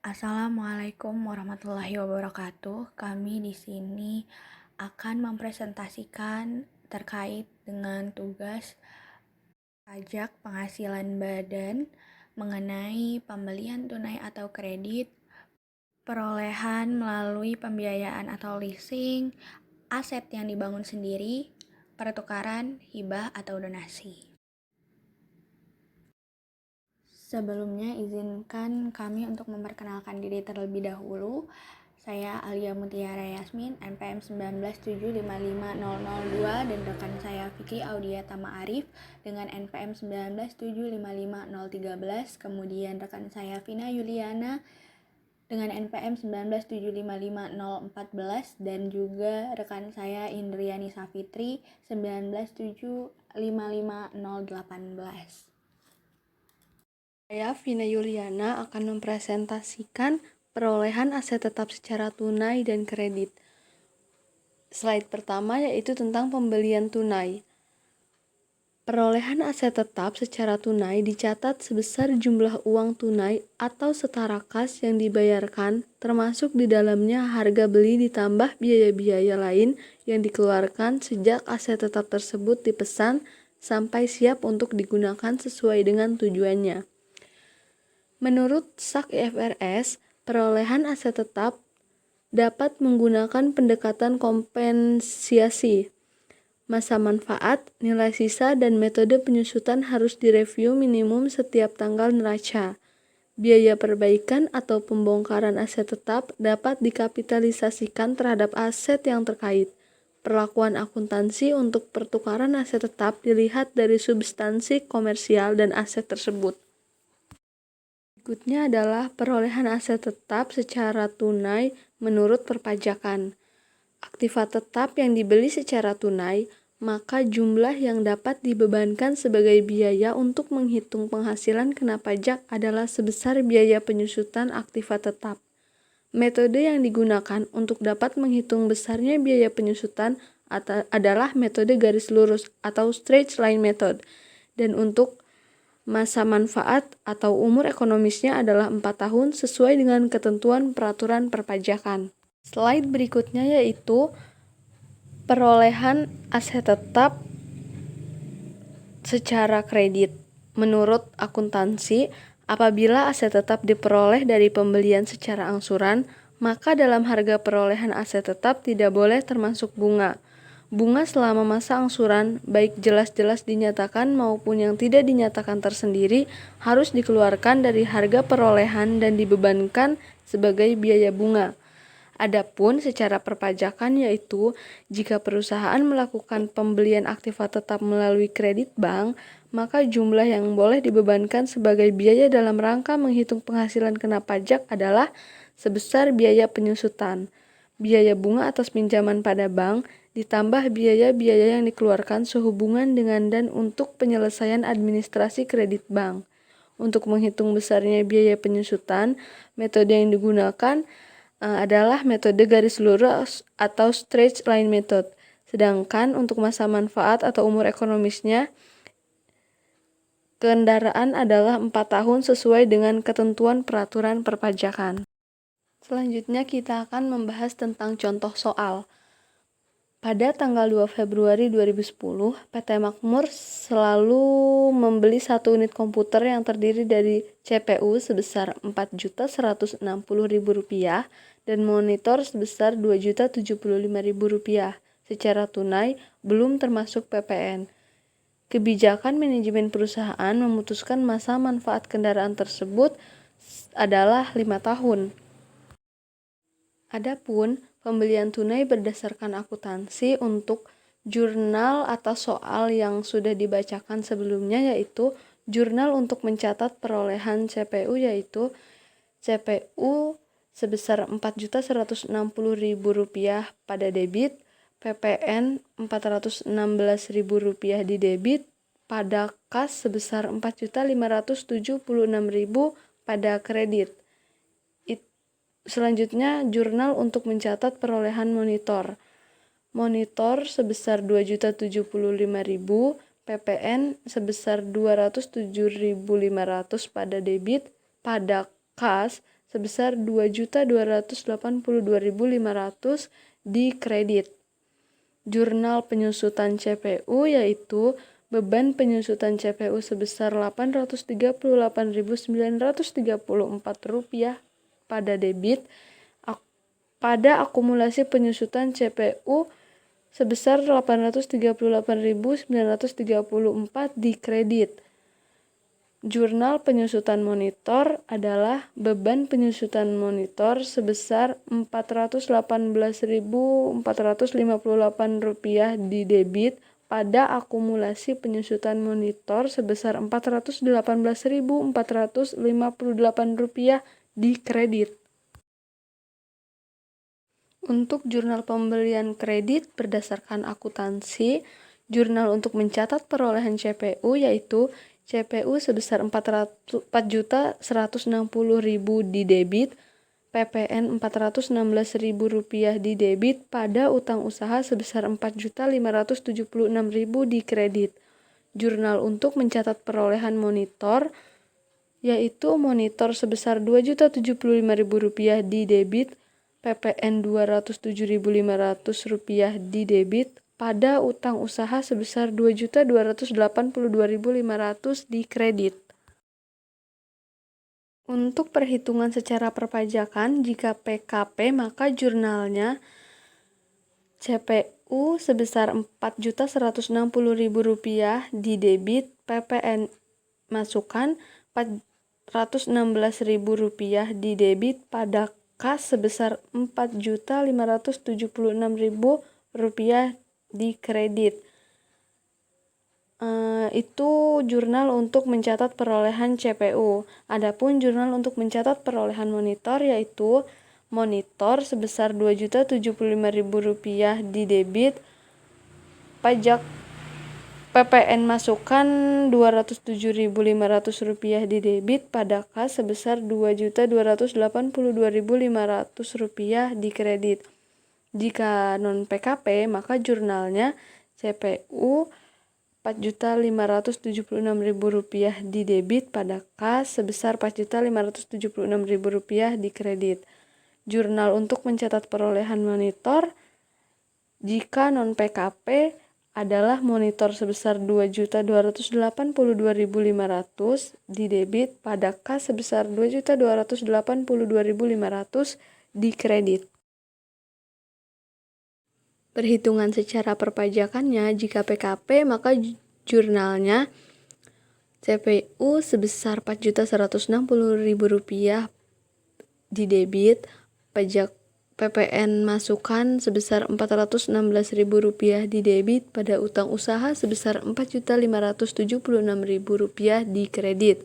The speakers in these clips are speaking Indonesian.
Assalamualaikum warahmatullahi wabarakatuh. Kami di sini akan mempresentasikan terkait dengan tugas pajak penghasilan badan mengenai pembelian tunai atau kredit, perolehan melalui pembiayaan atau leasing, aset yang dibangun sendiri, pertukaran, hibah atau donasi. Sebelumnya izinkan kami untuk memperkenalkan diri terlebih dahulu. Saya Alia Mutiara Yasmin, NPM 197550002 dan rekan saya Fikri Audia Tama Arif dengan NPM 1975513, kemudian rekan saya Vina Yuliana dengan NPM 1975514 dan juga rekan saya Indriani Safitri 1975518. Saya, Vina Yuliana, akan mempresentasikan perolehan aset tetap secara tunai dan kredit. Slide pertama yaitu tentang pembelian tunai. Perolehan aset tetap secara tunai dicatat sebesar jumlah uang tunai atau setara kas yang dibayarkan, termasuk di dalamnya harga beli ditambah biaya-biaya lain yang dikeluarkan sejak aset tetap tersebut dipesan sampai siap untuk digunakan sesuai dengan tujuannya. Menurut SAK-IFRS, perolehan aset tetap dapat menggunakan pendekatan kompensasi. Masa manfaat, nilai sisa, dan metode penyusutan harus direview minimum setiap tanggal neraca. Biaya perbaikan atau pembongkaran aset tetap dapat dikapitalisasikan terhadap aset yang terkait. Perlakuan akuntansi untuk pertukaran aset tetap dilihat dari substansi komersial dan aset tersebut. Berikutnya adalah perolehan aset tetap secara tunai menurut perpajakan. Aktiva tetap yang dibeli secara tunai, maka jumlah yang dapat dibebankan sebagai biaya untuk menghitung penghasilan kena pajak adalah sebesar biaya penyusutan aktiva tetap. Metode yang digunakan untuk dapat menghitung besarnya biaya penyusutan adalah metode garis lurus atau straight line method, dan untuk masa manfaat atau umur ekonomisnya adalah 4 tahun sesuai dengan ketentuan peraturan perpajakan. Slide berikutnya yaitu perolehan aset tetap secara kredit. Menurut akuntansi, apabila aset tetap diperoleh dari pembelian secara angsuran, maka dalam harga perolehan aset tetap tidak boleh termasuk bunga. Bunga selama masa angsuran, baik jelas-jelas dinyatakan maupun yang tidak dinyatakan tersendiri, harus dikeluarkan dari harga perolehan dan dibebankan sebagai biaya bunga. Adapun secara perpajakan yaitu, jika perusahaan melakukan pembelian aktiva tetap melalui kredit bank, maka jumlah yang boleh dibebankan sebagai biaya dalam rangka menghitung penghasilan kena pajak adalah sebesar biaya penyusutan, biaya bunga atas pinjaman pada bank, ditambah biaya-biaya yang dikeluarkan sehubungan dengan dan untuk penyelesaian administrasi kredit bank. Untuk menghitung besarnya biaya penyusutan, metode yang digunakan adalah metode garis lurus atau straight line method. Sedangkan untuk masa manfaat atau umur ekonomisnya, kendaraan adalah 4 tahun sesuai dengan ketentuan peraturan perpajakan. Selanjutnya kita akan membahas tentang contoh soal. Pada tanggal 2 Februari 2010, PT Makmur selalu membeli 1 unit komputer yang terdiri dari CPU sebesar Rp4.160.000 dan monitor sebesar Rp2.075.000 secara tunai, belum termasuk PPN. Kebijakan manajemen perusahaan memutuskan masa manfaat kendaraan tersebut adalah 5 tahun. Adapun pembelian tunai berdasarkan akuntansi untuk jurnal atas soal yang sudah dibacakan sebelumnya, yaitu jurnal untuk mencatat perolehan CPU yaitu CPU sebesar Rp4.160.000 pada debit, PPN Rp416.000 di debit, pada kas sebesar Rp4.576.000 pada kredit. Selanjutnya, jurnal untuk mencatat perolehan monitor. Monitor sebesar Rp2.075.000, PPN sebesar Rp207.500 pada debit, pada kas sebesar 2.282.500 di kredit. Jurnal penyusutan CPU yaitu beban penyusutan CPU sebesar Rp838.934 pada debit. Pada akumulasi penyusutan CPU sebesar Rp838.934 di kredit. Jurnal penyusutan monitor adalah beban penyusutan monitor sebesar Rp418.458 di debit pada akumulasi penyusutan monitor sebesar Rp418.458 di kredit. Untuk jurnal pembelian kredit berdasarkan akuntansi, jurnal untuk mencatat perolehan CPU yaitu CPU sebesar Rp4.160.000 di debit, PPN Rp416.000 di debit pada utang usaha sebesar Rp4.576.000 di kredit. Jurnal untuk mencatat perolehan monitor yaitu monitor sebesar Rp2.075.000 di debit, PPN Rp207.500 di debit, pada utang usaha sebesar Rp2.282.500 di kredit. Untuk perhitungan secara perpajakan, jika PKP maka jurnalnya CPU sebesar Rp4.160.000 di debit, PPN masukkan Rp416.000 di debit, pada kas sebesar Rp4.576.000 di kredit. Itu jurnal untuk mencatat perolehan CPU. Adapun jurnal untuk mencatat perolehan monitor yaitu monitor sebesar Rp2.075.000 di debit, pajak PPN masukkan Rp207.500 di debit, pada kas sebesar Rp2.282.500 di kredit. Jika non PKP maka jurnalnya CPU Rp4.576.000 di debit, pada kas sebesar Rp4.576.000 di kredit. Jurnal untuk mencatat perolehan monitor jika non PKP adalah monitor sebesar Rp2.282.500 di debit, pada kas sebesar Rp2.282.500 di kredit. Perhitungan secara perpajakannya, jika PKP maka jurnalnya CPU sebesar Rp4.160.000 di debit, pajak PPN masukkan sebesar Rp416.000 di debit, pada utang usaha sebesar Rp4.576.000 di kredit.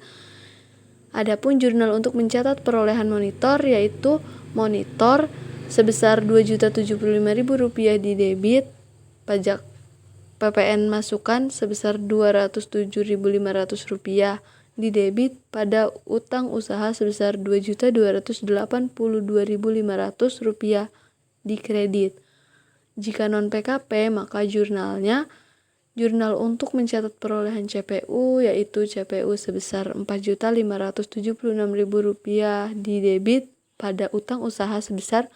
Adapun jurnal untuk mencatat perolehan monitor yaitu monitor sebesar Rp2.075.000 di debit, pajak PPN masukkan sebesar Rp207.500 di debit, pada utang usaha sebesar Rp2.282.500 di kredit. Jika non PKP maka jurnalnya jurnal untuk mencatat perolehan CPU yaitu CPU sebesar Rp4.576.000 di debit, pada utang usaha sebesar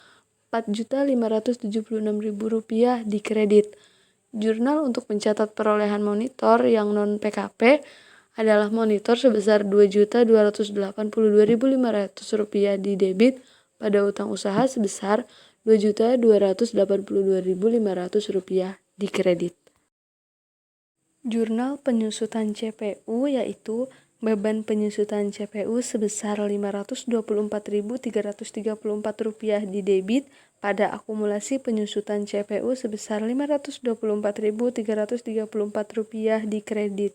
Rp4.576.000 di kredit. Jurnal untuk mencatat perolehan monitor yang non PKP adalah monitor sebesar Rp2.282.500 di debit, pada utang usaha sebesar Rp2.282.500 di kredit. Jurnal penyusutan CPU yaitu beban penyusutan CPU sebesar Rp524.334 di debit, pada akumulasi penyusutan CPU sebesar Rp524.334 di kredit.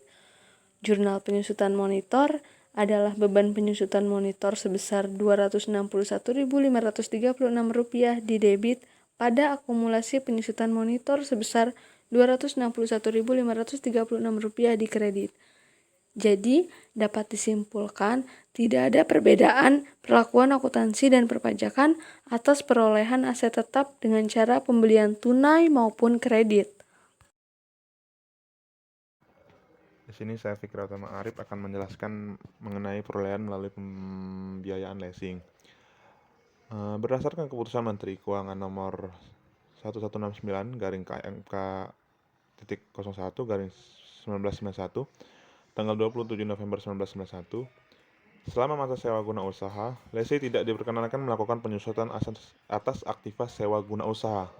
Jurnal penyusutan monitor adalah beban penyusutan monitor sebesar Rp261.536 di debit, pada akumulasi penyusutan monitor sebesar Rp261.536 di kredit. Jadi, dapat disimpulkan tidak ada perbedaan perlakuan akuntansi dan perpajakan atas perolehan aset tetap dengan cara pembelian tunai maupun kredit. Di sini saya Fikra Utama Arif akan menjelaskan mengenai perolehan melalui pembiayaan leasing. Berdasarkan keputusan Menteri Keuangan nomor 1169 garing KMK titik 01 garing 1991 tanggal 27 November 1991, selama masa sewa guna usaha, lese tidak diperkenankan melakukan penyusutan atas aktiva sewa guna usaha.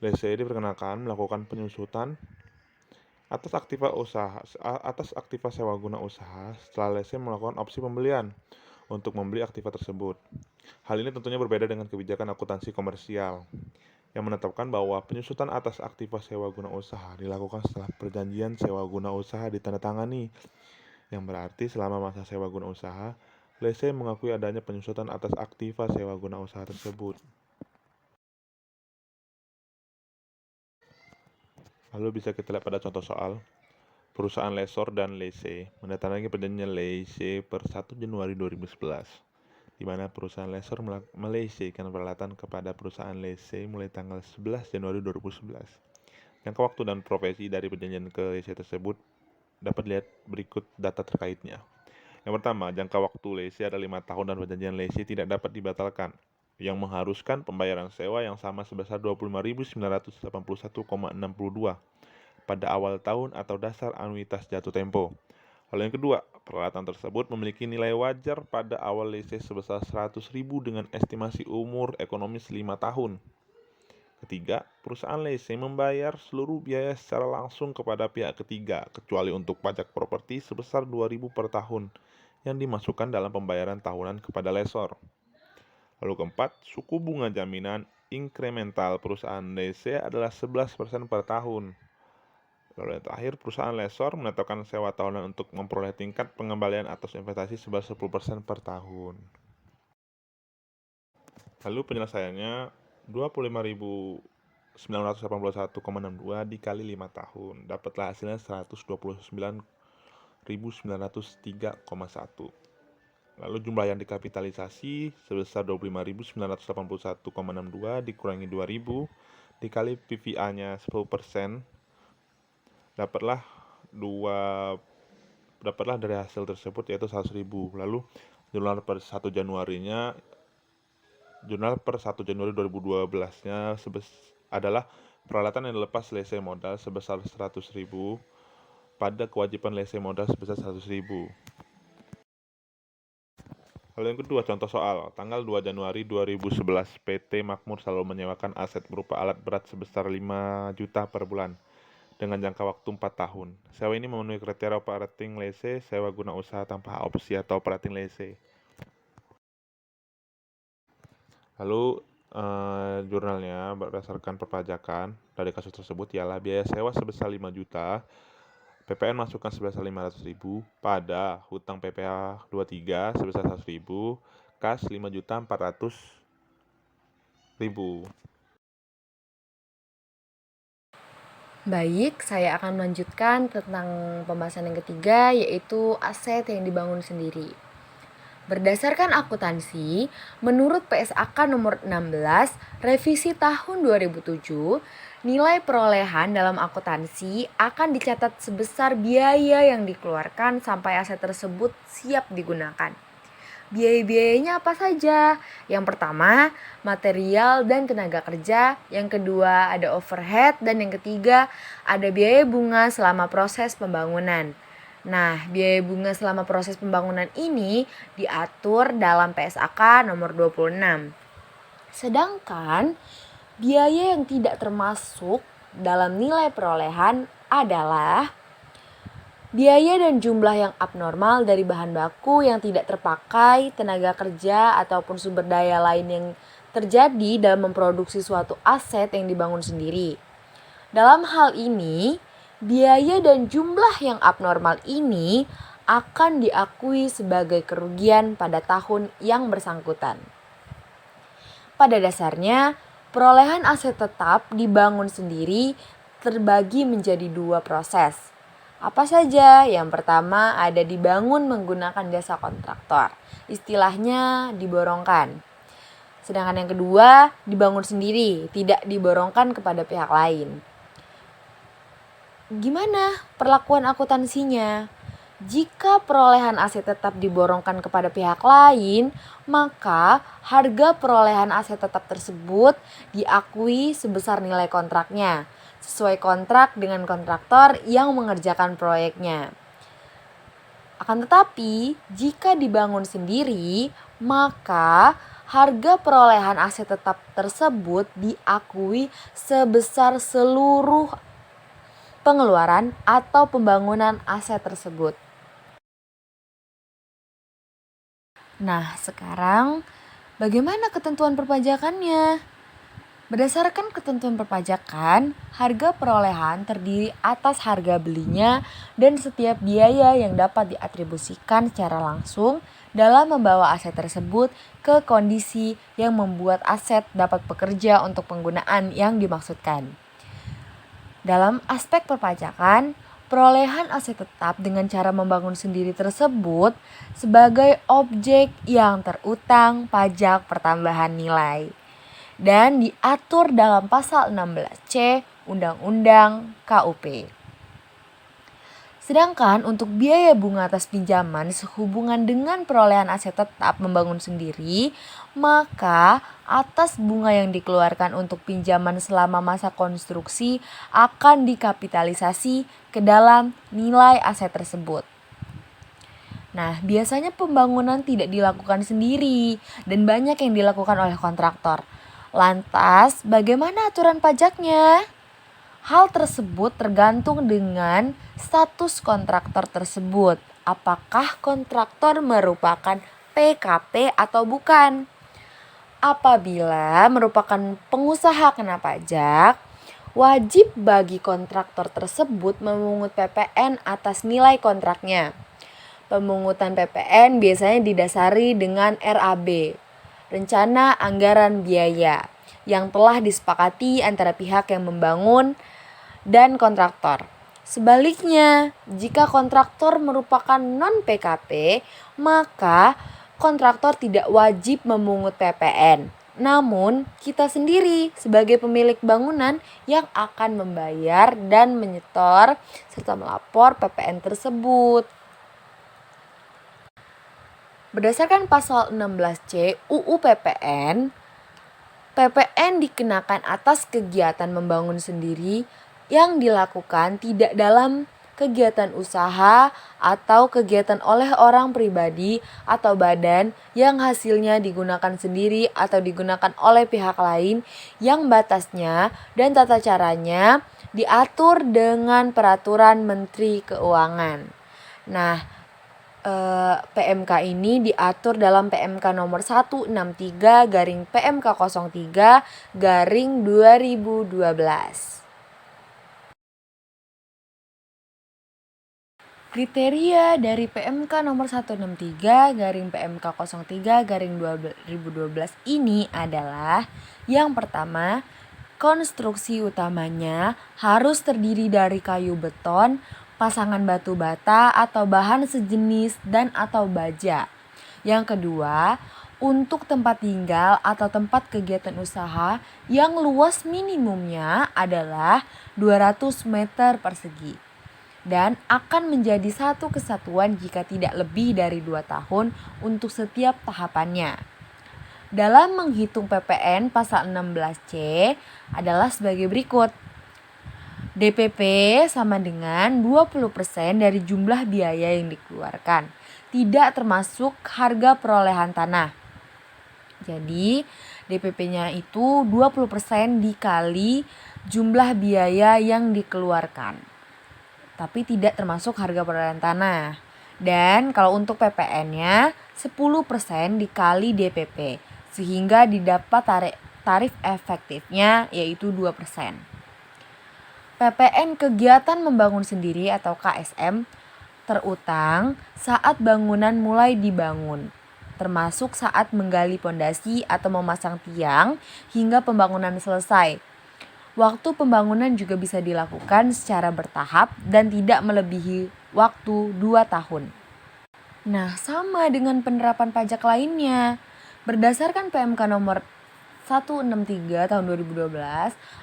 Lese diperkenankan melakukan penyusutan atas aktiva sewa guna usaha setelah lese melakukan opsi pembelian untuk membeli aktiva tersebut. Hal ini tentunya berbeda dengan kebijakan akuntansi komersial yang menetapkan bahwa penyusutan atas aktiva sewa guna usaha dilakukan setelah perjanjian sewa guna usaha ditandatangani, yang berarti selama masa sewa guna usaha, lese mengakui adanya penyusutan atas aktiva sewa guna usaha tersebut. Lalu bisa kita lihat pada contoh soal. Perusahaan lessor dan lese menandatangani perjanjian lese per 1 Januari 2011, di mana perusahaan lessor melesekan peralatan kepada perusahaan lese mulai tanggal 11 Januari 2011. Jangka waktu dan profesi dari perjanjian ke lese tersebut dapat dilihat berikut data terkaitnya. Yang pertama, jangka waktu lese ada 5 tahun dan perjanjian lese tidak dapat dibatalkan, yang mengharuskan pembayaran sewa yang sama sebesar 25.981,62 pada awal tahun atau dasar anuitas jatuh tempo. Lalu yang kedua, peralatan tersebut memiliki nilai wajar pada awal lese sebesar 100.000 dengan estimasi umur ekonomis 5 tahun. Ketiga, perusahaan lese membayar seluruh biaya secara langsung kepada pihak ketiga, kecuali untuk pajak properti sebesar 2.000 per tahun yang dimasukkan dalam pembayaran tahunan kepada lessor. Lalu keempat, suku bunga jaminan inkremental perusahaan lese adalah 11% per tahun. Lalu yang terakhir, perusahaan lessor menetapkan sewa tahunan untuk memperoleh tingkat pengembalian atas investasi sebesar 10% per tahun. Lalu penyelesaiannya 25.981,62 dikali 5 tahun. Dapatlah hasilnya 129.903,1. Lalu jumlah yang dikapitalisasi sebesar 25.981,62 dikurangi 2.000 dikali PVA-nya 10%. Dapatlah dari hasil tersebut yaitu 100.000. Lalu jurnal per 1 Januari 2012-nya adalah peralatan yang dilepas lese modal sebesar 100.000 pada kewajiban lese modal sebesar 100.000. Lalu yang kedua, contoh soal. Tanggal 2 Januari 2011, PT Makmur selalu menyewakan aset berupa alat berat sebesar 5 juta per bulan dengan jangka waktu 4 tahun. Sewa ini memenuhi kriteria operating lese, sewa guna usaha tanpa opsi atau operating lese. Lalu jurnalnya berdasarkan perpajakan dari kasus tersebut ialah biaya sewa sebesar 5 juta, PPN masukkan sebesar 500.000, pada hutang PPh 23 sebesar 100.000, kas 5.400.000. Baik, saya akan melanjutkan tentang pembahasan yang ketiga, yaitu aset yang dibangun sendiri. Berdasarkan akuntansi, menurut PSAK nomor 16, revisi tahun 2007, nilai perolehan dalam akuntansi akan dicatat sebesar biaya yang dikeluarkan sampai aset tersebut siap digunakan. Biaya-biayanya apa saja? Yang pertama, material dan tenaga kerja. Yang kedua, ada overhead. Dan yang ketiga, ada biaya bunga selama proses pembangunan. Nah, biaya bunga selama proses pembangunan ini diatur dalam PSAK nomor 26. Sedangkan biaya yang tidak termasuk dalam nilai perolehan adalah biaya dan jumlah yang abnormal dari bahan baku yang tidak terpakai, tenaga kerja ataupun sumber daya lain yang terjadi dalam memproduksi suatu aset yang dibangun sendiri. Dalam hal ini, biaya dan jumlah yang abnormal ini akan diakui sebagai kerugian pada tahun yang bersangkutan. Pada dasarnya, perolehan aset tetap dibangun sendiri terbagi menjadi 2 proses. Apa saja? Yang pertama ada dibangun menggunakan jasa kontraktor, istilahnya diborongkan. Sedangkan yang kedua dibangun sendiri, tidak diborongkan kepada pihak lain. Gimana perlakuan akuntansinya? Jika perolehan aset tetap diborongkan kepada pihak lain, maka harga perolehan aset tetap tersebut diakui sebesar nilai kontraknya, sesuai kontrak dengan kontraktor yang mengerjakan proyeknya. Akan tetapi, jika dibangun sendiri, maka harga perolehan aset tetap tersebut diakui sebesar seluruh pengeluaran atau pembangunan aset tersebut. Nah, sekarang bagaimana ketentuan perpajakannya? Berdasarkan ketentuan perpajakan, harga perolehan terdiri atas harga belinya dan setiap biaya yang dapat diatribusikan secara langsung dalam membawa aset tersebut ke kondisi yang membuat aset dapat bekerja untuk penggunaan yang dimaksudkan. Dalam aspek perpajakan, perolehan aset tetap dengan cara membangun sendiri tersebut sebagai objek yang terutang pajak pertambahan nilai dan diatur dalam pasal 16C Undang-Undang KUP. Sedangkan untuk biaya bunga atas pinjaman sehubungan dengan perolehan aset tetap membangun sendiri, maka atas bunga yang dikeluarkan untuk pinjaman selama masa konstruksi akan dikapitalisasi ke dalam nilai aset tersebut. Nah, biasanya pembangunan tidak dilakukan sendiri dan banyak yang dilakukan oleh kontraktor. Lantas, bagaimana aturan pajaknya? Hal tersebut tergantung dengan status kontraktor tersebut. Apakah kontraktor merupakan PKP atau bukan? Apabila merupakan pengusaha kena pajak, wajib bagi kontraktor tersebut memungut PPN atas nilai kontraknya. Pemungutan PPN biasanya didasari dengan RAB, Rencana Anggaran Biaya, yang telah disepakati antara pihak yang membangun dan kontraktor. Sebaliknya, jika kontraktor merupakan non-PKP, maka kontraktor tidak wajib memungut PPN. Namun, kita sendiri sebagai pemilik bangunan yang akan membayar dan menyetor serta melapor PPN tersebut. Berdasarkan pasal 16C UU PPN, PPN dikenakan atas kegiatan membangun sendiri yang dilakukan tidak dalam kegiatan usaha atau kegiatan oleh orang pribadi atau badan yang hasilnya digunakan sendiri atau digunakan oleh pihak lain yang batasnya dan tata caranya diatur dengan peraturan Menteri Keuangan. Nah, PMK ini diatur dalam PMK nomor 163 garing PMK 03 garing 2012. Kriteria dari PMK nomor 163 garing PMK 03 garing 2012 ini adalah yang pertama, konstruksi utamanya harus terdiri dari kayu beton, pasangan batu bata atau bahan sejenis dan atau baja. Yang kedua, untuk tempat tinggal atau tempat kegiatan usaha yang luas minimumnya adalah 200 meter persegi dan akan menjadi satu kesatuan jika tidak lebih dari 2 tahun untuk setiap tahapannya. Dalam menghitung PPN pasal 16C adalah sebagai berikut. DPP sama dengan 20% dari jumlah biaya yang dikeluarkan, tidak termasuk harga perolehan tanah. Jadi DPP-nya itu 20% dikali jumlah biaya yang dikeluarkan, tapi tidak termasuk harga perolehan tanah. Dan kalau untuk PPN-nya 10% dikali DPP, sehingga didapat tarif efektifnya yaitu 2%. PPN kegiatan membangun sendiri atau KSM terutang saat bangunan mulai dibangun, termasuk saat menggali pondasi atau memasang tiang hingga pembangunan selesai. Waktu pembangunan juga bisa dilakukan secara bertahap dan tidak melebihi waktu 2 tahun. Nah, sama dengan penerapan pajak lainnya. Berdasarkan PMK nomor 163 tahun 2012,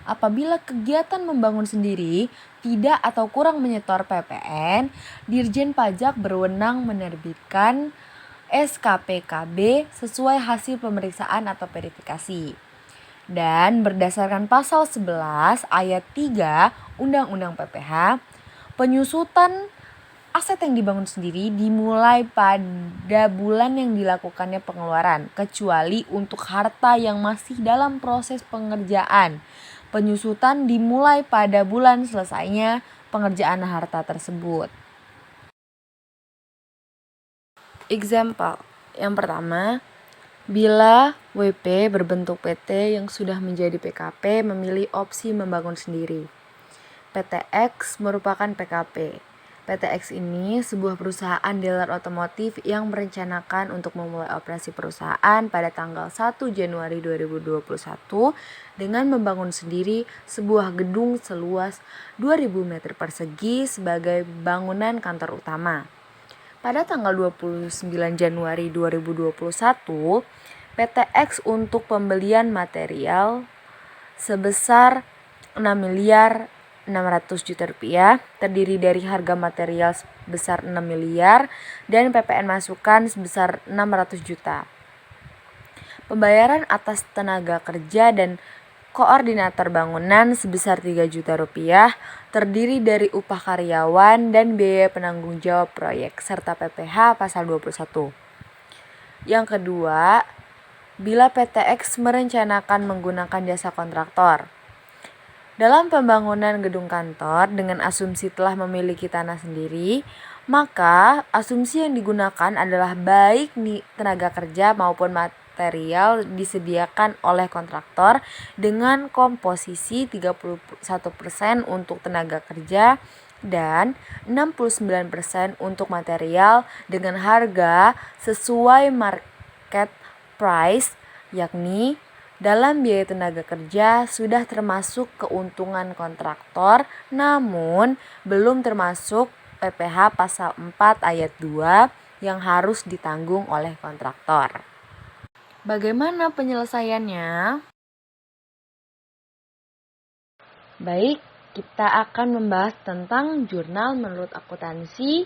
apabila kegiatan membangun sendiri tidak atau kurang menyetor PPN, Dirjen Pajak berwenang menerbitkan SKPKB sesuai hasil pemeriksaan atau verifikasi. Dan berdasarkan pasal 11 ayat 3 Undang-Undang PPH, penyusutan aset yang dibangun sendiri dimulai pada bulan yang dilakukannya pengeluaran, kecuali untuk harta yang masih dalam proses pengerjaan. Penyusutan dimulai pada bulan selesainya pengerjaan harta tersebut. Example, yang pertama, bila WP berbentuk PT yang sudah menjadi PKP memilih opsi membangun sendiri. PTX merupakan PKP. PTX ini sebuah perusahaan dealer otomotif yang merencanakan untuk memulai operasi perusahaan pada tanggal 1 Januari 2021 dengan membangun sendiri sebuah gedung seluas 2.000 meter persegi sebagai bangunan kantor utama. Pada tanggal 29 Januari 2021, PTX untuk pembelian material sebesar 6.600.000.000 rupiah, terdiri dari harga material sebesar 6 miliar dan PPN masukan sebesar 600 juta. Pembayaran atas tenaga kerja dan koordinator bangunan sebesar 3 juta rupiah, terdiri dari upah karyawan dan biaya penanggung jawab proyek serta PPh pasal 21. Yang kedua, bila PTX merencanakan menggunakan jasa kontraktor. Dalam pembangunan gedung kantor dengan asumsi telah memiliki tanah sendiri, maka asumsi yang digunakan adalah baik tenaga kerja maupun material disediakan oleh kontraktor dengan komposisi 31% untuk tenaga kerja dan 69% untuk material dengan harga sesuai market price, yakni dalam biaya tenaga kerja sudah termasuk keuntungan kontraktor namun belum termasuk PPh pasal 4 ayat 2 yang harus ditanggung oleh kontraktor. Bagaimana penyelesaiannya? Baik, kita akan membahas tentang jurnal menurut akuntansi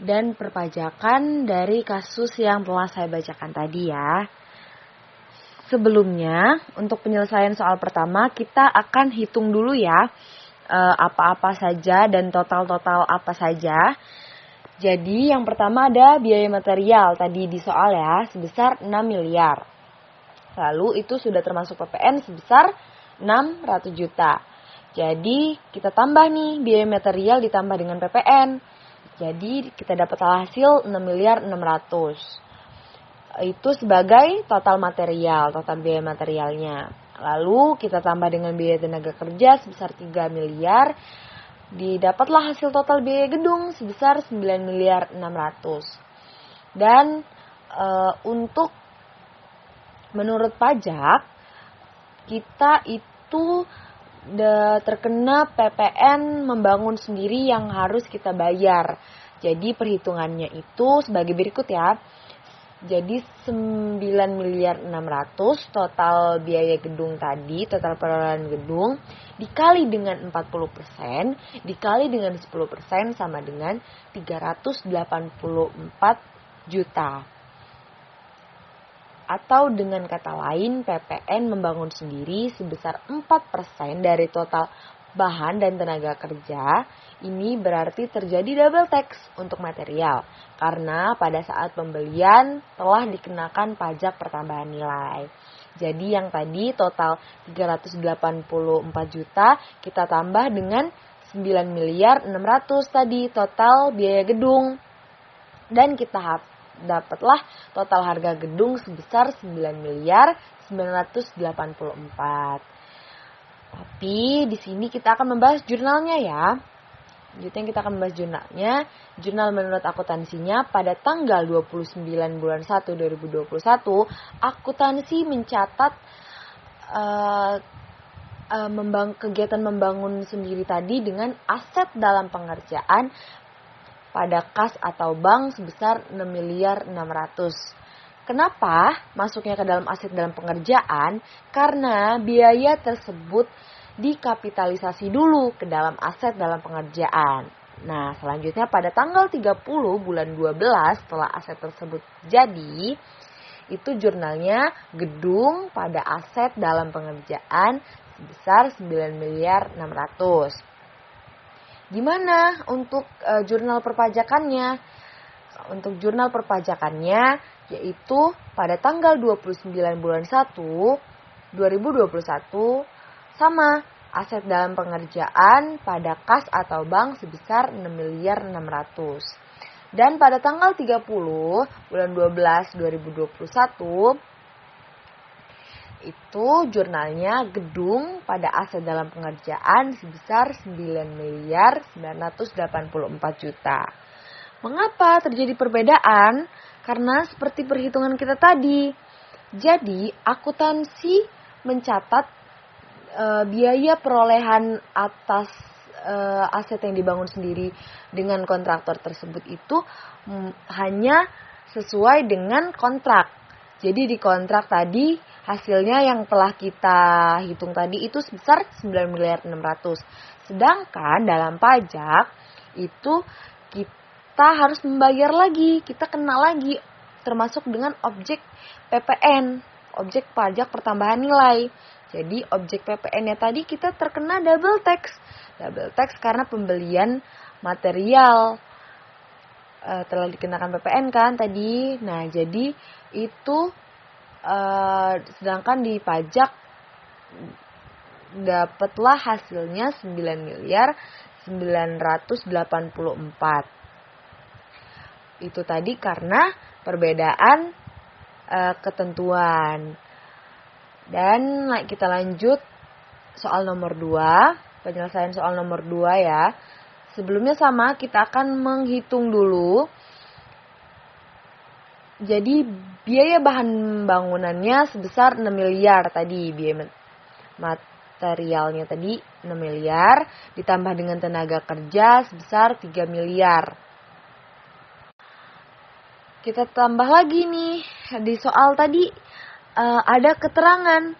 dan perpajakan dari kasus yang telah saya bacakan tadi ya. Sebelumnya, untuk penyelesaian soal pertama, kita akan hitung dulu ya apa-apa saja dan total-total apa saja. Jadi yang pertama ada biaya material tadi di soal ya, sebesar 6 miliar. Lalu itu sudah termasuk PPN sebesar 600 juta. Jadi kita tambah nih biaya material ditambah dengan PPN. Jadi kita dapat hasil 6 miliar 600. Itu sebagai total material, total biaya materialnya. Lalu kita tambah dengan biaya tenaga kerja sebesar 3 miliar. Didapatlah hasil total biaya gedung sebesar 9 miliar 600. Dan untuk menurut pajak, kita itu terkena PPN membangun sendiri yang harus kita bayar. Jadi perhitungannya itu sebagai berikut ya. Jadi 9 miliar 600 total biaya gedung tadi, total perolehan gedung dikali dengan 40%, dikali dengan 10% sama dengan 384 juta. Atau dengan kata lain PPN membangun sendiri sebesar 4% dari total bahan dan tenaga kerja. Ini berarti terjadi double tax untuk material karena pada saat pembelian telah dikenakan pajak pertambahan nilai. Jadi yang tadi total 384 juta kita tambah dengan 9 miliar 600 tadi total biaya gedung. Dan kita dapatlah total harga gedung sebesar 9 miliar 984. Tapi di sini kita akan membahas jurnalnya ya. Selanjutnya kita akan membahas jurnalnya. Jurnal menurut akuntansinya pada tanggal 29 bulan 1 2021, akuntansi mencatat kegiatan membangun sendiri tadi dengan aset dalam pengerjaan pada kas atau bank sebesar 6 miliar 600. Kenapa masuknya ke dalam aset dalam pengerjaan? Karena biaya tersebut dikapitalisasi dulu ke dalam aset dalam pengerjaan. Nah, selanjutnya pada tanggal 30 bulan 12 setelah aset tersebut jadi, itu jurnalnya gedung pada aset dalam pengerjaan sebesar 9.600.000. Gimana untuk jurnal perpajakannya? Untuk jurnal perpajakannya yaitu pada tanggal 29 bulan 1 2021 sama aset dalam pengerjaan pada kas atau bank sebesar 6.600.000. Dan pada tanggal 30 bulan 12 2021 itu jurnalnya gedung pada aset dalam pengerjaan sebesar 9.984.000.000. Mengapa terjadi perbedaan? Karena seperti perhitungan kita tadi. Jadi, akuntansi mencatat biaya perolehan atas aset yang dibangun sendiri dengan kontraktor tersebut itu hanya sesuai dengan kontrak. Jadi di kontrak tadi hasilnya yang telah kita hitung tadi itu sebesar 9.600.000. Sedangkan dalam pajak itu kita harus membayar lagi, kita kena lagi termasuk dengan objek PPN, objek pajak pertambahan nilai. Jadi objek PPN-nya tadi kita terkena double tax. Double tax karena pembelian material telah dikenakan PPN kan tadi. Nah, jadi itu sedangkan di pajak dapatlah hasilnya 9.984. Itu tadi karena perbedaan ketentuan. Dan kita lanjut soal nomor 2, penyelesaian soal nomor 2 ya. Sebelumnya sama, kita akan menghitung dulu. Jadi biaya bahan bangunannya sebesar 6 miliar tadi, biaya materialnya tadi 6 miliar, ditambah dengan tenaga kerja sebesar 3 miliar. Kita tambah lagi nih, di soal tadi ada keterangan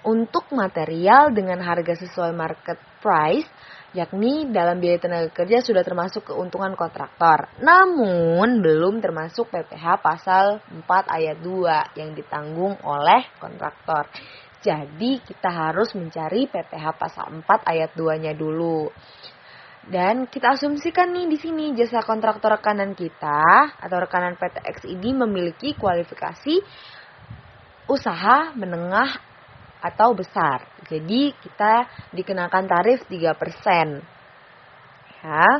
untuk material dengan harga sesuai market price, yakni dalam biaya tenaga kerja sudah termasuk keuntungan kontraktor. Namun belum termasuk PPh pasal 4 ayat 2 yang ditanggung oleh kontraktor. Jadi kita harus mencari PPh pasal 4 ayat 2-nya dulu. Dan kita asumsikan nih di sini jasa kontraktor rekanan kita atau rekanan PTX ini memiliki kualifikasi usaha menengah atau besar. Jadi kita dikenakan tarif 3%. Ya.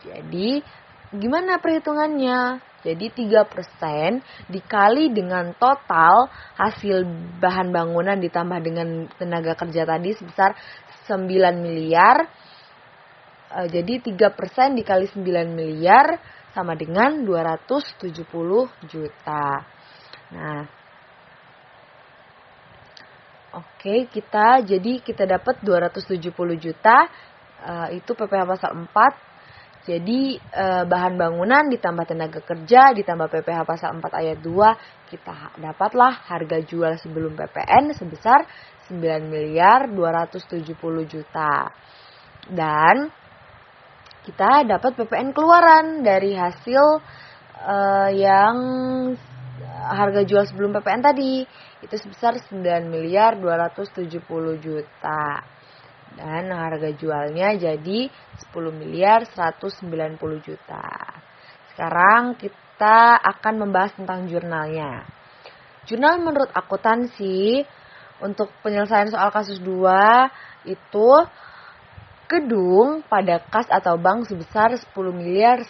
Jadi gimana perhitungannya? Jadi 3% dikali dengan total hasil bahan bangunan ditambah dengan tenaga kerja tadi sebesar 9 miliar. Jadi 3% dikali 9 miliar sama dengan 270 juta. Nah, oke, kita dapat 270 juta, itu PPh pasal 4. Jadi bahan bangunan ditambah tenaga kerja ditambah PPh pasal 4 ayat 2, kita dapatlah harga jual sebelum PPN sebesar 9.270 juta. Dan kita dapat PPN keluaran dari hasil yang harga jual sebelum PPN tadi itu sebesar 9.270 juta. Dan harga jualnya jadi 10.190 juta. Sekarang kita akan membahas tentang jurnalnya. Jurnal menurut akuntansi untuk penyelesaian soal kasus 2 itu gedung pada kas atau bank sebesar 10.197.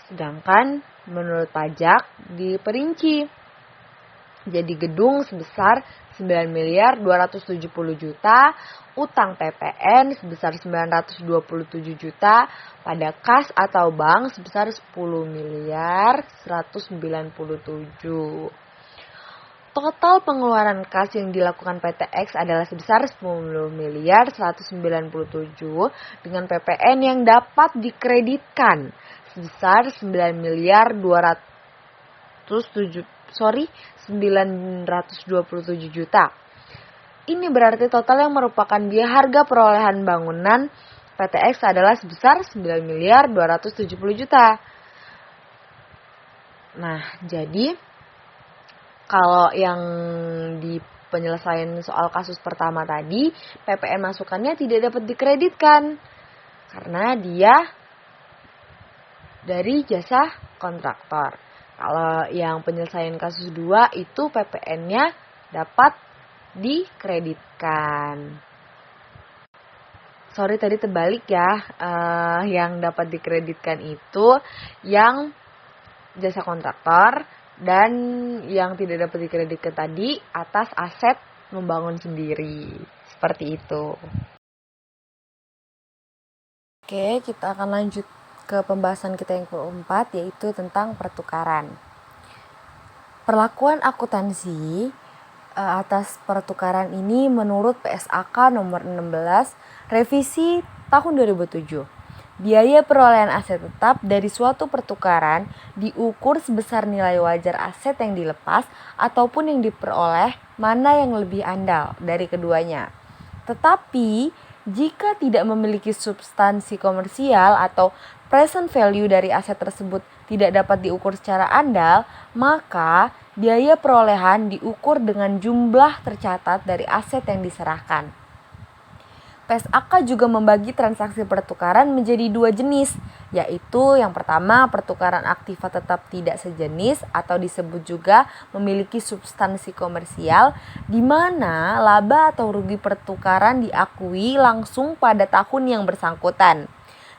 Sedangkan menurut pajak diperinci. Jadi gedung sebesar 9.270 juta, utang PPN sebesar 927 juta, pada kas atau bank sebesar 10.197. Total pengeluaran kas yang dilakukan PTX adalah sebesar 10.197 dengan PPN yang dapat dikreditkan sebesar 927 juta. Ini berarti total yang merupakan biaya harga perolehan bangunan PTX adalah sebesar 9.270 juta. Nah, jadi kalau yang di penyelesaian soal kasus pertama tadi, PPN masukannya tidak dapat dikreditkan karena dia dari jasa kontraktor. Kalau yang penyelesaian kasus 2 itu PPN-nya dapat dikreditkan. Sorry tadi terbalik ya, yang dapat dikreditkan itu yang jasa kontraktor, dan yang tidak dapat dikreditkan tadi atas aset membangun sendiri. Seperti itu. Oke, kita akan lanjut ke pembahasan kita yang keempat, yaitu tentang pertukaran. Perlakuan akuntansi atas pertukaran ini menurut PSAK nomor 16 revisi tahun 2007. Biaya perolehan aset tetap dari suatu pertukaran diukur sebesar nilai wajar aset yang dilepas ataupun yang diperoleh, mana yang lebih andal dari keduanya. Tetapi jika tidak memiliki substansi komersial atau present value dari aset tersebut tidak dapat diukur secara andal, maka biaya perolehan diukur dengan jumlah tercatat dari aset yang diserahkan. PSAK juga membagi transaksi pertukaran menjadi 2 jenis, yaitu yang pertama pertukaran aktiva tetap tidak sejenis atau disebut juga memiliki substansi komersial, di mana laba atau rugi pertukaran diakui langsung pada tahun yang bersangkutan.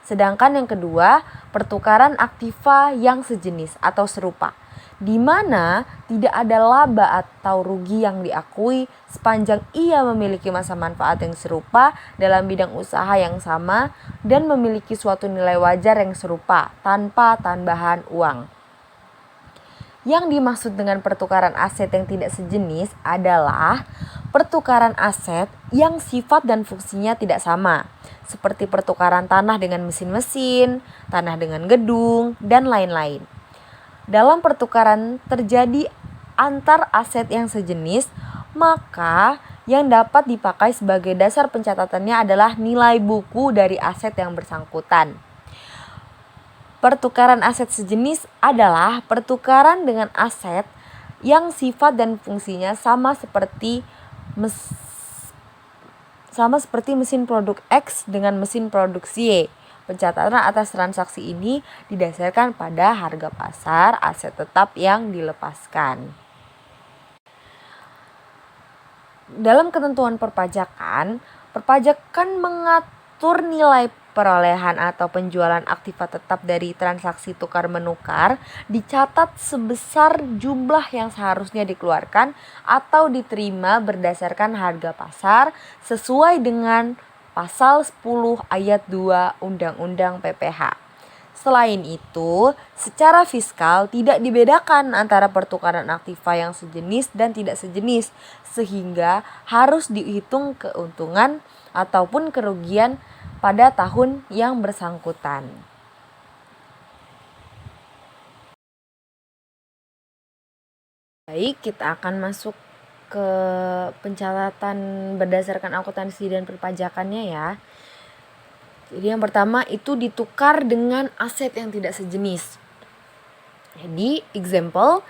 Sedangkan yang kedua, pertukaran aktiva yang sejenis atau serupa, di mana tidak ada laba atau rugi yang diakui sepanjang ia memiliki masa manfaat yang serupa dalam bidang usaha yang sama dan memiliki suatu nilai wajar yang serupa tanpa tambahan uang. Yang dimaksud dengan pertukaran aset yang tidak sejenis adalah pertukaran aset yang sifat dan fungsinya tidak sama, seperti pertukaran tanah dengan mesin-mesin, tanah dengan gedung, dan lain-lain. Dalam pertukaran terjadi antar aset yang sejenis, maka yang dapat dipakai sebagai dasar pencatatannya adalah nilai buku dari aset yang bersangkutan. Pertukaran aset sejenis adalah pertukaran dengan aset yang sifat dan fungsinya sama seperti mesin produk X dengan mesin produksi Y. Pencatatan atas transaksi ini didasarkan pada harga pasar aset tetap yang dilepaskan. Dalam ketentuan perpajakan mengatur nilai perolehan atau penjualan aktiva tetap dari transaksi tukar-menukar dicatat sebesar jumlah yang seharusnya dikeluarkan atau diterima berdasarkan harga pasar sesuai dengan Pasal 10 ayat 2 Undang-Undang PPH. Selain itu, secara fiskal tidak dibedakan antara pertukaran aktiva yang sejenis dan tidak sejenis, sehingga harus dihitung keuntungan ataupun kerugian pada tahun yang bersangkutan. Baik, kita akan masuk ke pencatatan berdasarkan akuntansi dan perpajakannya ya. Jadi yang pertama itu ditukar dengan aset yang tidak sejenis. Jadi example,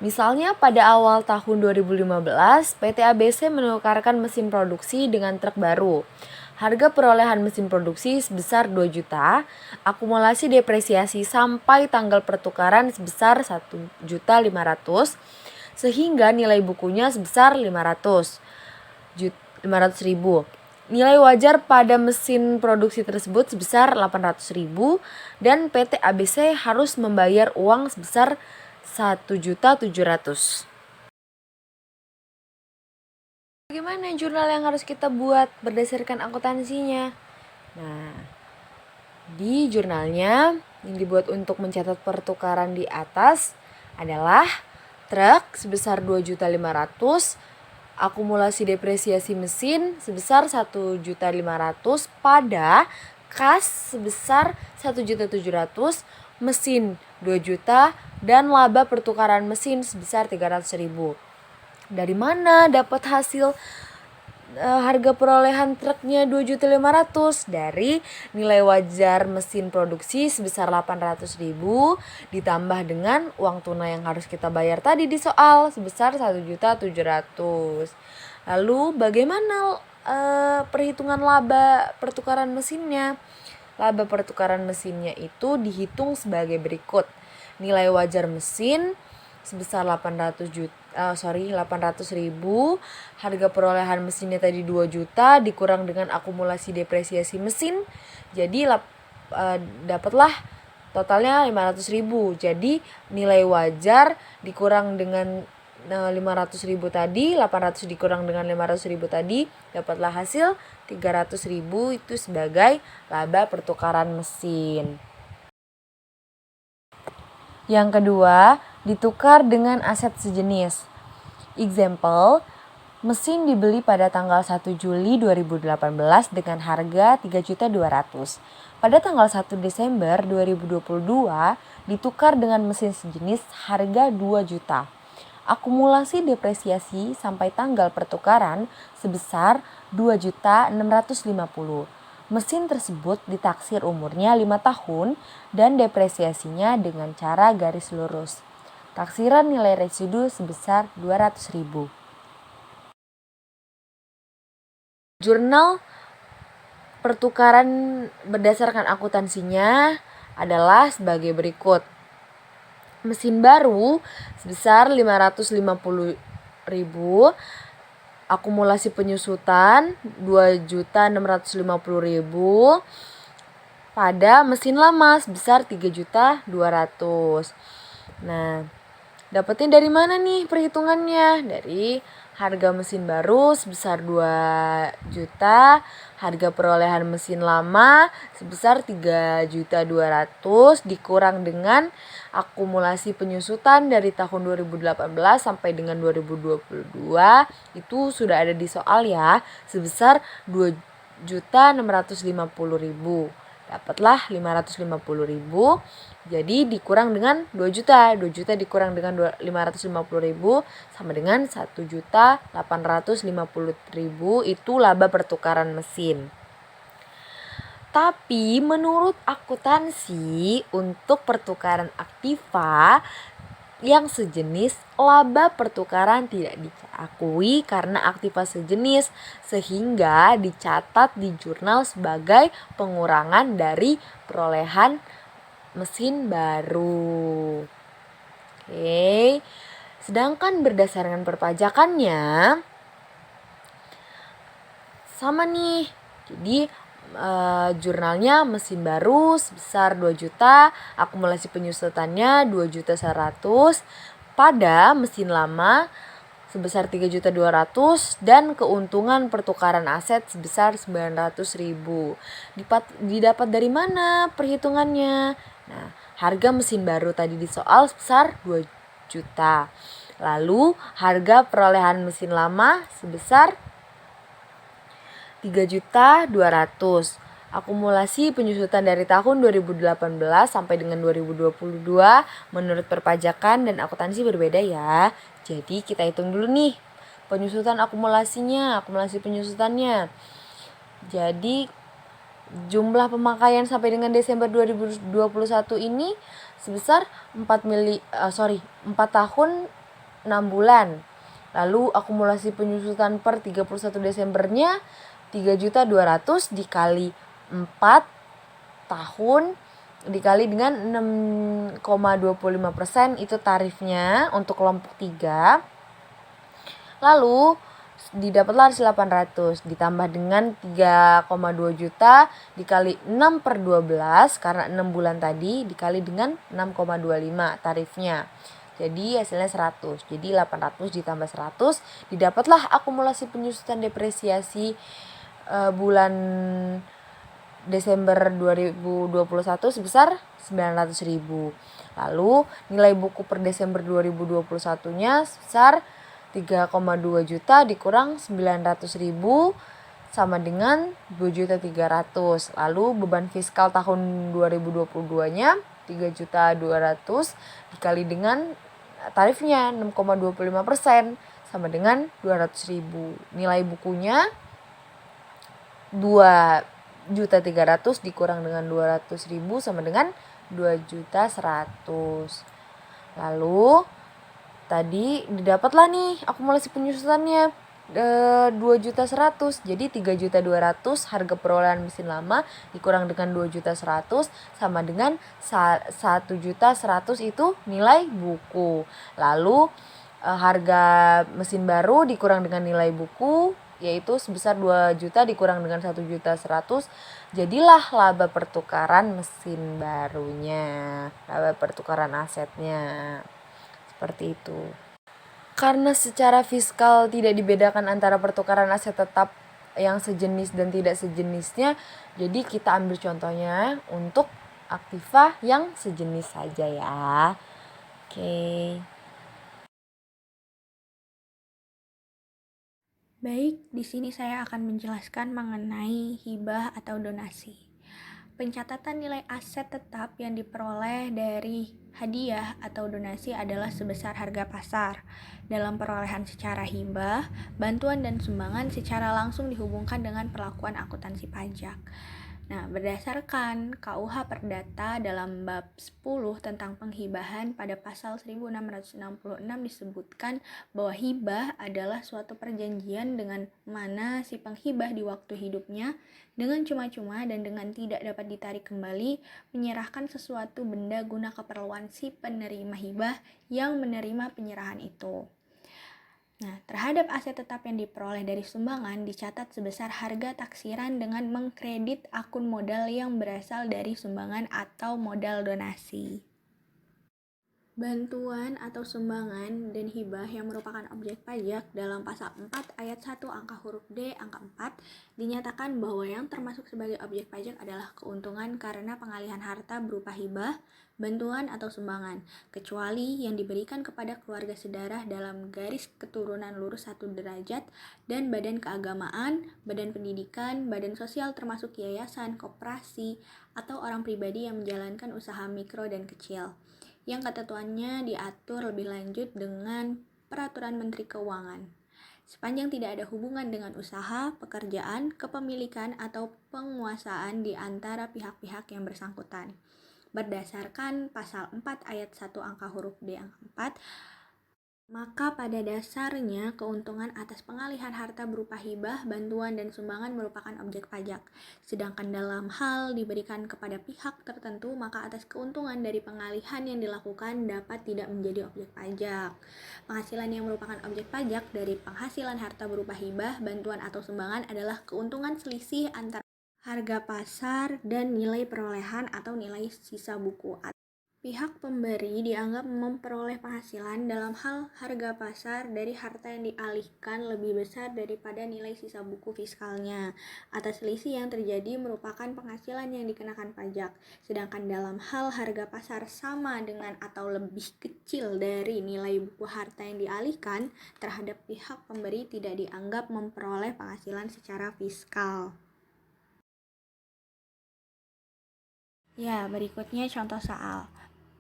misalnya pada awal tahun 2015 PT ABC menukarkan mesin produksi dengan truk baru. Harga perolehan mesin produksi sebesar 2 juta, akumulasi depresiasi sampai tanggal pertukaran sebesar 1.500.000, sehingga nilai bukunya sebesar 500.000. Nilai wajar pada mesin produksi tersebut sebesar 800.000 dan PT ABC harus membayar uang sebesar 1.700.000. Bagaimana jurnal yang harus kita buat berdasarkan akuntansinya? Nah, di jurnalnya yang dibuat untuk mencatat pertukaran di atas adalah truk sebesar 2.500.000, akumulasi depresiasi mesin sebesar 1.500.000 pada kas sebesar 1.700.000, mesin 2 juta, dan laba pertukaran mesin sebesar 300.000. Dari mana dapat hasil harga perolehan truknya 2.500.000? Dari nilai wajar mesin produksi sebesar 800.000 ditambah dengan uang tunai yang harus kita bayar tadi di soal sebesar 1.700.000. Lalu bagaimana perhitungan laba pertukaran mesinnya? Laba pertukaran mesinnya itu dihitung sebagai berikut. Nilai wajar mesin sebesar 800.000, harga perolehan mesinnya tadi 2 juta dikurang dengan akumulasi depresiasi mesin. Jadi dapatlah totalnya 500.000. Jadi nilai wajar dikurang dengan 500.000 tadi, 800 dikurang dengan 500.000 tadi, dapatlah hasil 300.000 itu sebagai laba pertukaran mesin. Yang kedua, ditukar dengan aset sejenis. Example, mesin dibeli pada tanggal 1 Juli 2018 dengan harga 3.200.000. Pada tanggal 1 Desember 2022 ditukar dengan mesin sejenis harga 2 juta. Akumulasi depresiasi sampai tanggal pertukaran sebesar 2.650.000. Mesin tersebut ditaksir umurnya 5 tahun dan depresiasinya dengan cara garis lurus. Taksiran nilai residu sebesar 200.000. Jurnal pertukaran berdasarkan akuntansinya adalah sebagai berikut. Mesin baru sebesar 550.000, akumulasi penyusutan 2.650.000, pada mesin lama sebesar 3.200.000. Nah, dapetnya dari mana nih perhitungannya? Dari harga mesin baru sebesar 2 juta, harga perolehan mesin lama sebesar 3.200.000 dikurang dengan akumulasi penyusutan dari tahun 2018 sampai dengan 2022 itu sudah ada di soal ya, sebesar 2.650.000. Dapatlah 550.000. Jadi dikurang dengan 2 juta. 2 juta dikurang dengan 550.000 sama dengan 1.850.000 itu laba pertukaran mesin. Tapi menurut akuntansi untuk pertukaran aktiva yang sejenis, laba pertukaran tidak diakui karena aktiva sejenis sehingga dicatat di jurnal sebagai pengurangan dari perolehan mesin baru. Oke. Sedangkan berdasarkan perpajakannya sama nih. Jadi jurnalnya mesin baru sebesar 2 juta, akumulasi penyusutannya 2.100.000, pada mesin lama sebesar 3.200.000 dan keuntungan pertukaran aset sebesar 900.000. Didapat dari mana perhitungannya? Nah, harga mesin baru tadi di soal sebesar 2 juta. Lalu harga perolehan mesin lama sebesar 3.200.000. Akumulasi penyusutan dari tahun 2018 sampai dengan 2022 menurut perpajakan dan akuntansi berbeda ya. Jadi kita hitung dulu nih penyusutan akumulasi penyusutannya. Jadi jumlah pemakaian sampai dengan Desember 2021 ini sebesar 4 tahun 6 bulan. Lalu akumulasi penyusutan per 31 Desembernya 3.200.000 dikali 4 tahun dikali dengan 6,25% itu tarifnya untuk kelompok 3. Lalu didapatlah hasil 800 ditambah dengan 3,2 juta dikali 6/12 karena 6 bulan tadi dikali dengan 6,25 tarifnya. Jadi hasilnya 100. Jadi 800 ditambah 100 didapatlah akumulasi penyusutan depresiasi bulan Desember 2021 sebesar 900.000. Lalu nilai buku per Desember 2021-nya sebesar 3,2 juta dikurang 900.000 sama dengan 2.300.000. Lalu beban fiskal tahun 2022-nya 3.200.000 dikali dengan tarifnya 6,25% sama dengan 200.000. Nilai bukunya 2.300.000 dikurang dengan 200.000 sama dengan 2.100.000. Lalu tadi didapatlah nih akumulasi penyusutannya 2.100.000. Jadi 3.200.000 harga perolehan mesin lama dikurang dengan 2.100.000 sama dengan 1.100.000 itu nilai buku. Lalu harga mesin baru dikurang dengan nilai buku yaitu sebesar 2 juta dikurang dengan 1.100.000, jadilah laba pertukaran mesin barunya, laba pertukaran asetnya. Seperti itu. Karena secara fiskal tidak dibedakan antara pertukaran aset tetap yang sejenis dan tidak sejenisnya, jadi kita ambil contohnya untuk aktiva yang sejenis saja ya. Oke. Baik, di sini saya akan menjelaskan mengenai hibah atau donasi. Pencatatan nilai aset tetap yang diperoleh dari hadiah atau donasi adalah sebesar harga pasar. Dalam perolehan secara hibah, bantuan dan sumbangan secara langsung dihubungkan dengan perlakuan akuntansi pajak. Nah, berdasarkan KUH Perdata dalam bab 10 tentang penghibahan pada pasal 1666 disebutkan bahwa hibah adalah suatu perjanjian dengan mana si penghibah di waktu hidupnya dengan cuma-cuma dan dengan tidak dapat ditarik kembali menyerahkan sesuatu benda guna keperluan si penerima hibah yang menerima penyerahan itu. Nah, terhadap aset tetap yang diperoleh dari sumbangan dicatat sebesar harga taksiran dengan mengkredit akun modal yang berasal dari sumbangan atau modal donasi. Bantuan atau sumbangan dan hibah yang merupakan objek pajak dalam pasal 4 ayat 1 angka huruf D angka 4 dinyatakan bahwa yang termasuk sebagai objek pajak adalah keuntungan karena pengalihan harta berupa hibah, bantuan atau sumbangan, kecuali yang diberikan kepada keluarga sedarah dalam garis keturunan lurus 1 derajat dan badan keagamaan, badan pendidikan, badan sosial termasuk yayasan, koperasi, atau orang pribadi yang menjalankan usaha mikro dan kecil, yang ketentuannya diatur lebih lanjut dengan Peraturan Menteri Keuangan. Sepanjang tidak ada hubungan dengan usaha, pekerjaan, kepemilikan, atau penguasaan di antara pihak-pihak yang bersangkutan. Berdasarkan pasal 4 ayat 1 angka huruf D angka 4, maka pada dasarnya keuntungan atas pengalihan harta berupa hibah, bantuan, dan sumbangan merupakan objek pajak. Sedangkan dalam hal diberikan kepada pihak tertentu, maka atas keuntungan dari pengalihan yang dilakukan dapat tidak menjadi objek pajak. Penghasilan yang merupakan objek pajak dari penghasilan harta berupa hibah, bantuan, atau sumbangan adalah keuntungan selisih antara harga pasar dan nilai perolehan atau nilai sisa buku. Pihak pemberi dianggap memperoleh penghasilan dalam hal harga pasar dari harta yang dialihkan lebih besar daripada nilai sisa buku fiskalnya. Atas selisih yang terjadi merupakan penghasilan yang dikenakan pajak. Sedangkan dalam hal harga pasar sama dengan atau lebih kecil dari nilai buku harta yang dialihkan, terhadap pihak pemberi tidak dianggap memperoleh penghasilan secara fiskal. Ya, berikutnya contoh soal.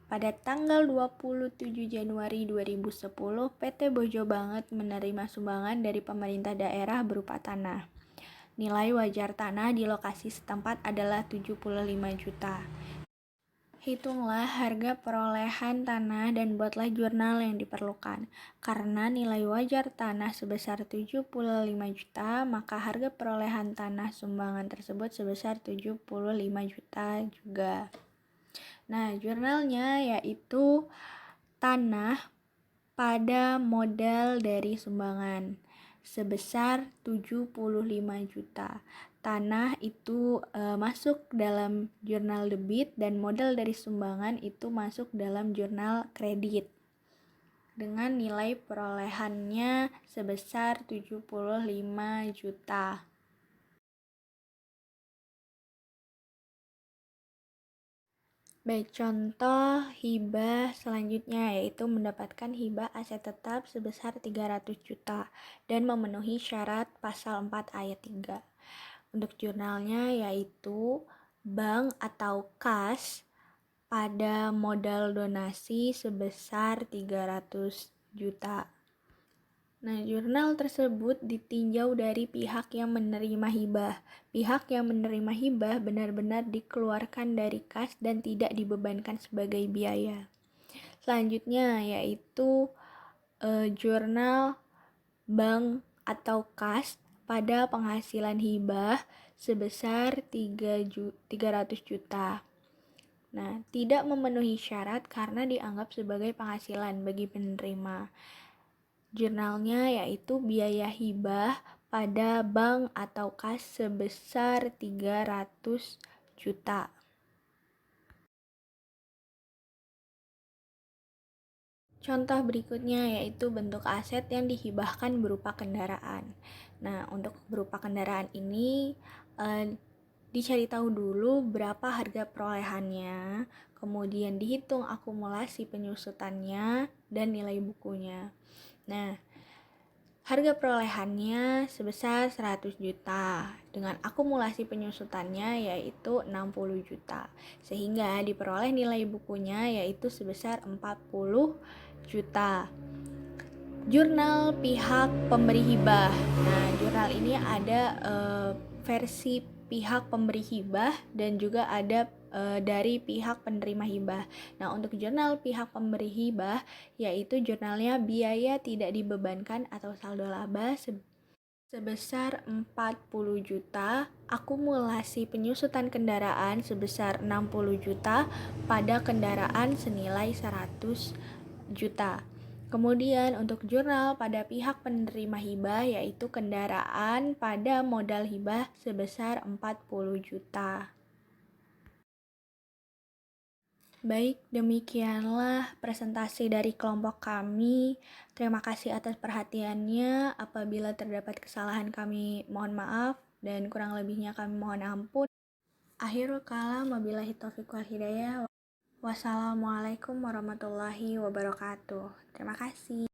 Pada tanggal 27 Januari 2010, PT Bojo Banget menerima sumbangan dari pemerintah daerah berupa tanah. Nilai wajar tanah di lokasi setempat adalah 75 juta. Hitunglah harga perolehan tanah dan buatlah jurnal yang diperlukan. Karena nilai wajar tanah sebesar 75 juta, maka harga perolehan tanah sumbangan tersebut sebesar 75 juta juga. Nah, jurnalnya yaitu tanah pada modal dari sumbangan sebesar 75 juta. Tanah itu masuk dalam jurnal debit dan modal dari sumbangan itu masuk dalam jurnal kredit dengan nilai perolehannya sebesar 75 juta. Baik, contoh hibah selanjutnya yaitu mendapatkan hibah aset tetap sebesar 300 juta dan memenuhi syarat pasal 4 ayat 3. Untuk jurnalnya yaitu bank atau kas pada modal donasi sebesar 300 juta. Nah, jurnal tersebut ditinjau dari pihak yang menerima hibah. Pihak yang menerima hibah benar-benar dikeluarkan dari kas dan tidak dibebankan sebagai biaya. Selanjutnya yaitu jurnal bank atau kas pada penghasilan hibah sebesar 300 juta. Nah, tidak memenuhi syarat karena dianggap sebagai penghasilan bagi penerima. Jurnalnya yaitu biaya hibah pada bank atau kas sebesar 300 juta. Contoh berikutnya yaitu bentuk aset yang dihibahkan berupa kendaraan. Nah, untuk berupa kendaraan ini dicari tahu dulu berapa harga perolehannya, kemudian dihitung akumulasi penyusutannya dan nilai bukunya. Nah, harga perolehannya sebesar 100 juta dengan akumulasi penyusutannya yaitu 60 juta. Sehingga diperoleh nilai bukunya yaitu sebesar 40 juta. Jurnal pihak pemberi hibah. Nah, jurnal ini ada versi pihak pemberi hibah dan juga ada dari pihak penerima hibah. Nah, untuk jurnal pihak pemberi hibah yaitu jurnalnya biaya tidak dibebankan atau saldo laba sebesar 40 juta, akumulasi penyusutan kendaraan sebesar 60 juta pada kendaraan senilai 100 juta. Kemudian untuk jurnal pada pihak penerima hibah yaitu kendaraan pada modal hibah sebesar 40 juta. Baik, demikianlah presentasi dari kelompok kami. Terima kasih atas perhatiannya. Apabila terdapat kesalahan kami mohon maaf dan kurang lebihnya kami mohon ampun. Akhirul kalam, wabillahi taufiq wal hidayah. Wassalamualaikum warahmatullahi wabarakatuh. Terima kasih.